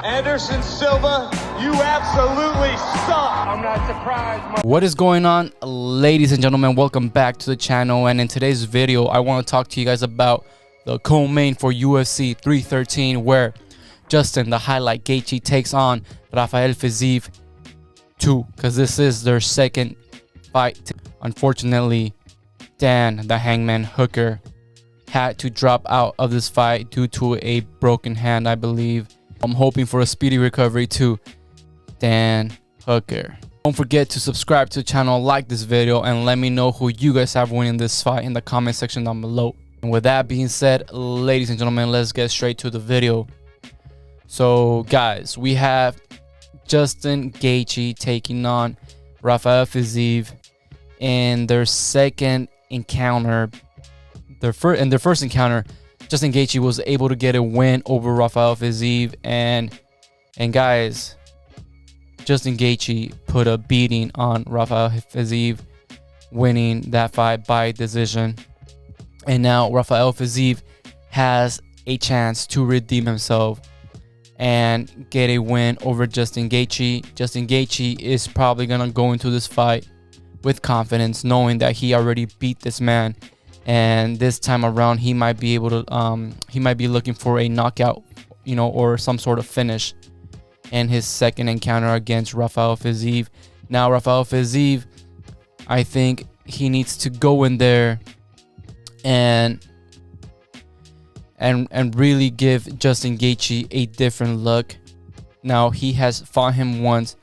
Anderson Silva, you absolutely suck. I'm not surprised. What is going on, ladies and gentlemen? Welcome back to the channel, and in today's video I want to talk to you guys about the co-main for UFC 313, where Justin the Highlight Gaethje takes on Rafael Fiziev 2, because this is their second fight. Unfortunately, Dan the Hangman Hooker had to drop out of this fight due to a broken hand, I believe. I'm hoping for a speedy recovery to Dan Hooker. Don't forget to subscribe to the channel, like this video, and let me know who you guys have winning this fight in the comment section down below. And with that being said, ladies and gentlemen, let's get straight to the video. So guys, we have Justin Gaethje taking on Rafael Fiziev in their second encounter. In their first encounter, Justin Gaethje was able to get a win over Rafael Fiziev, and guys, Justin Gaethje put a beating on Rafael Fiziev, winning that fight by decision. And now Rafael Fiziev has a chance to redeem himself and get a win over Justin Gaethje. Justin Gaethje is probably gonna go into this fight with confidence, knowing that he already beat this man, and this time around he might be able to he might be looking for a knockout, or some sort of finish in his second encounter against Rafael Fiziev. Now Rafael Fiziev, I think he needs to go in there and really give Justin Gaethje a different look. Now he has fought him once,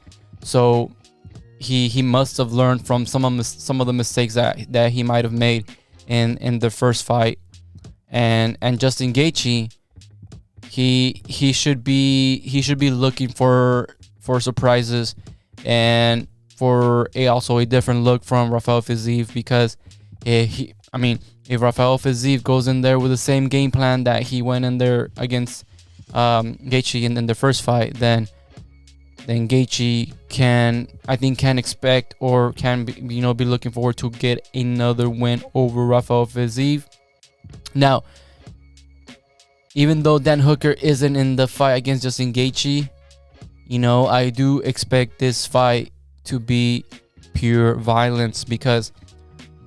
so he must have learned from some of the mistakes that he might have made in the first fight. And Justin Gaethje, he should be looking for surprises and for also a different look from Rafael Fiziev, because if Rafael Fiziev goes in there with the same game plan that he went in there against Gaethje in the first fight, then Gaethje can expect, or can be looking forward to get another win over Rafael Fiziev. Now, even though Dan Hooker isn't in the fight against Justin Gaethje, I do expect this fight to be pure violence, because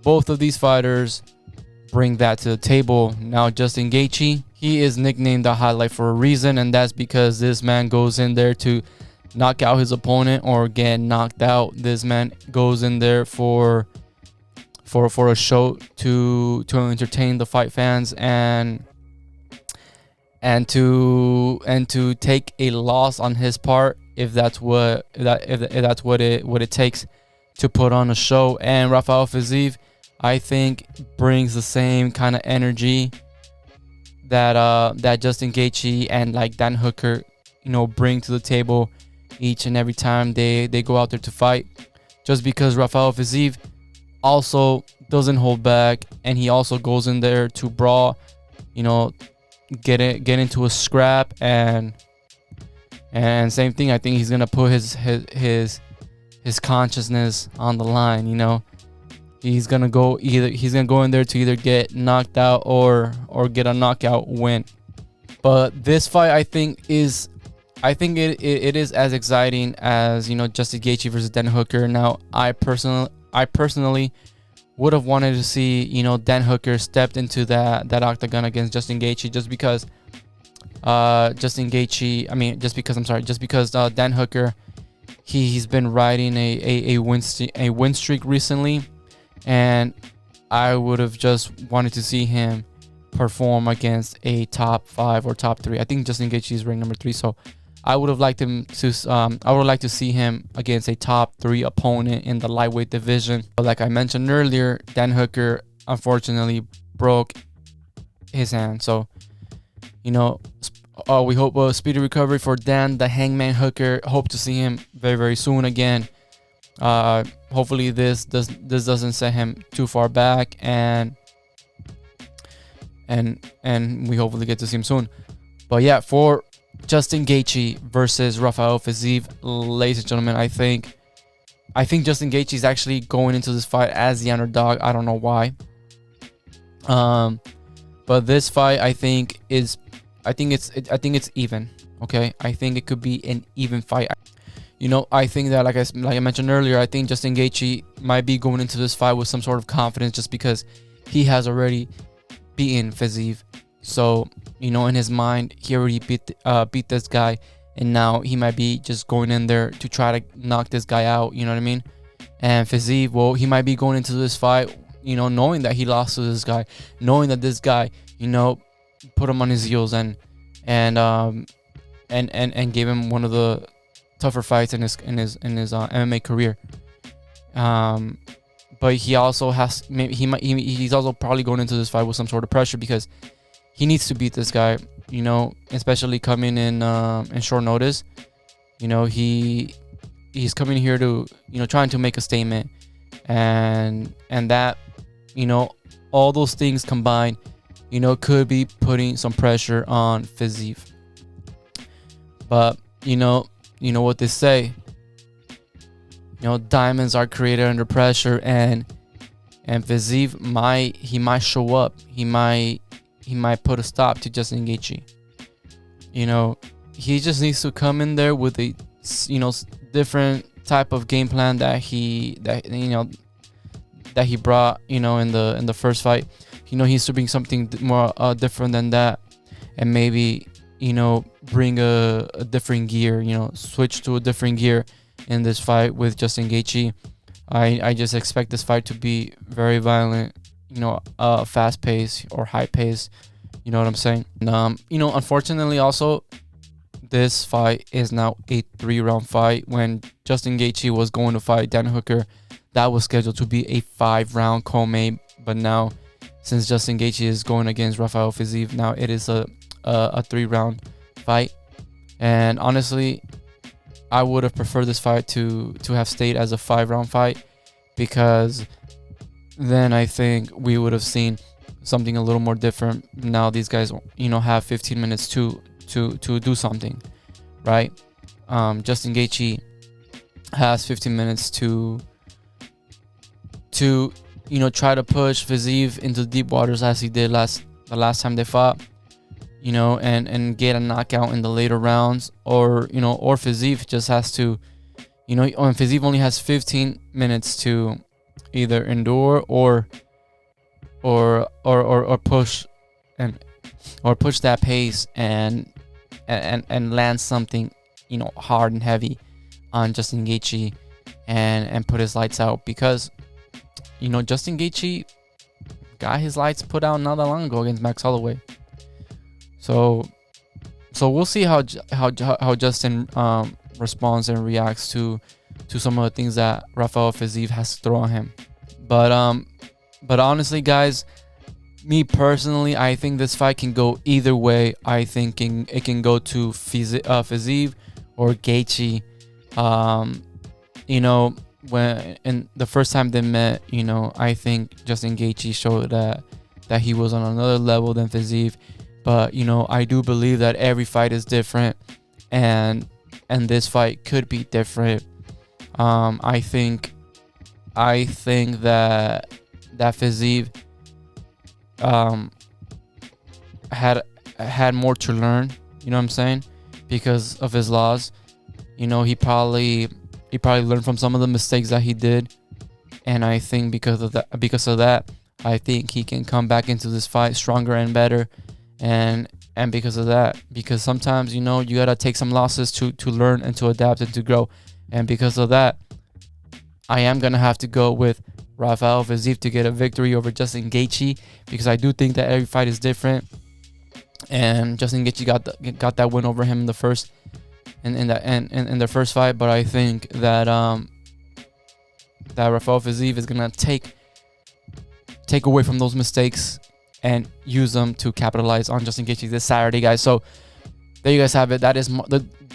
both of these fighters bring that to the table. Now Justin Gaethje, he is nicknamed the Highlight for a reason, and that's because this man goes in there to knock out his opponent or get knocked out. This man goes in there for a show to entertain the fight fans and to take a loss on his part if that's what it takes to put on a show. And Rafael Fiziev, I think, brings the same kind of energy that Justin Gaethje and Dan Hooker bring to the table each and every time they go out there to fight. Just because Rafael Fiziev also doesn't hold back, and he also goes in there to brawl, get into a scrap, and same thing, I think he's gonna put his consciousness on the line. He's gonna go in there to either get knocked out or get a knockout win. But this fight, I think it is as exciting as Justin Gaethje versus Dan Hooker. Now I personally would have wanted to see Dan Hooker stepped into that octagon against Justin Gaethje, just because Dan Hooker, he's been riding a win streak recently, and I would have just wanted to see him perform against a top 5 or top 3. I think Justin Gaethje is ranked number 3, so I would have liked him to I would like to see him against a top 3 opponent in the lightweight division. But like I mentioned earlier, Dan Hooker unfortunately broke his hand, so we hope a speedy recovery for Dan the Hangman Hooker. Hope to see him very, very soon again. Hopefully this doesn't set him too far back, and we hopefully get to see him soon. But yeah, for Justin Gaethje versus Rafael Fiziev, ladies and gentlemen, I think Justin Gaethje is actually going into this fight as the underdog. I don't know why. But this fight, I think it's even. Okay, I think it could be an even fight. You know, I think that, like I mentioned earlier, I think Justin Gaethje might be going into this fight with some sort of confidence, just because he has already beaten Fiziev. So, you know, in his mind, he already beat this guy, and now he might be just going in there to try to knock this guy out. You know what I mean? And Fiziev, well, he might be going into this fight, you know, knowing that he lost to this guy, knowing that this guy, you know, put him on his heels and gave him one of the tougher fights in his MMA career. But he also has, he's also probably going into this fight with some sort of pressure, because he needs to beat this guy, you know, especially coming in short notice. You know, he's coming here to, you know, trying to make a statement, and that, you know, all those things combined, you know, could be putting some pressure on Fiziev. But you know what they say, you know, diamonds are created under pressure, and Fiziev might show up. He might put a stop to Justin Gaethje. You know, he just needs to come in there with a, you know, different type of game plan that he brought, you know, in the first fight. You know, he needs to bring something more different than that, and maybe, you know, bring a different gear, you know, switch to a different gear in this fight with Justin Gaethje. I just expect this fight to be very violent, you know, fast pace or high pace. You know what I'm saying? You know, unfortunately, also, this fight is now a 3-round fight. When Justin Gaethje was going to fight Dan Hooker, that was scheduled to be a 5-round co-main. But now, since Justin Gaethje is going against Rafael Fiziev, now it is a 3-round fight. And honestly, I would have preferred this fight to have stayed as a 5-round fight, because then I think we would have seen something a little more different. Now these guys, you know, have 15 minutes to do something, right? Justin Gaethje has 15 minutes to you know, try to push Fiziev into the deep waters, as he did the last time they fought, you know, and get a knockout in the later rounds. Or, you know, or Fiziev just has to, you know, and Fiziev only has 15 minutes to either endure or push that pace and land something, you know, hard and heavy on Justin Gaethje and put his lights out. Because, you know, Justin Gaethje got his lights put out not that long ago against Max Holloway. So we'll see how Justin responds and reacts to some of the things that Rafael Fiziev has to throw on him. But honestly, guys, me personally, I think this fight can go either way. I think it can go to Fiziev or Gaethje. You know, when in the first time they met, you know, I think Justin Gaethje showed that he was on another level than Fiziev. But, you know, I do believe that every fight is different, and this fight could be different. I think that Fiziev had more to learn, you know what I'm saying, because of his loss. You know, he probably learned from some of the mistakes that he did, and I think because of that, I think he can come back into this fight stronger and better. And because of that, because sometimes, you know, you gotta take some losses to learn and to adapt and to grow. And because of that, I am gonna have to go with Rafael Fiziev to get a victory over Justin Gaethje, because I do think that every fight is different. And Justin Gaethje got that win over him in the first in the first fight. But I think that that Rafael Fiziev is gonna take away from those mistakes and use them to capitalize on Justin Gaethje this Saturday, guys. So there you guys have it. That is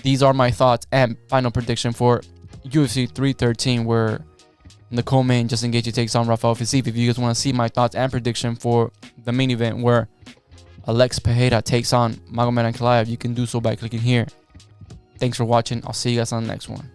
these are my thoughts and final prediction for UFC 313, where in the co-main Justin Gaethje takes on Rafael Fiziev. If you guys want to see my thoughts and prediction for the main event, where Alex Pereira takes on Magomed Ankalaev, you can do so by clicking here. Thanks for watching. I'll see you guys on the next one.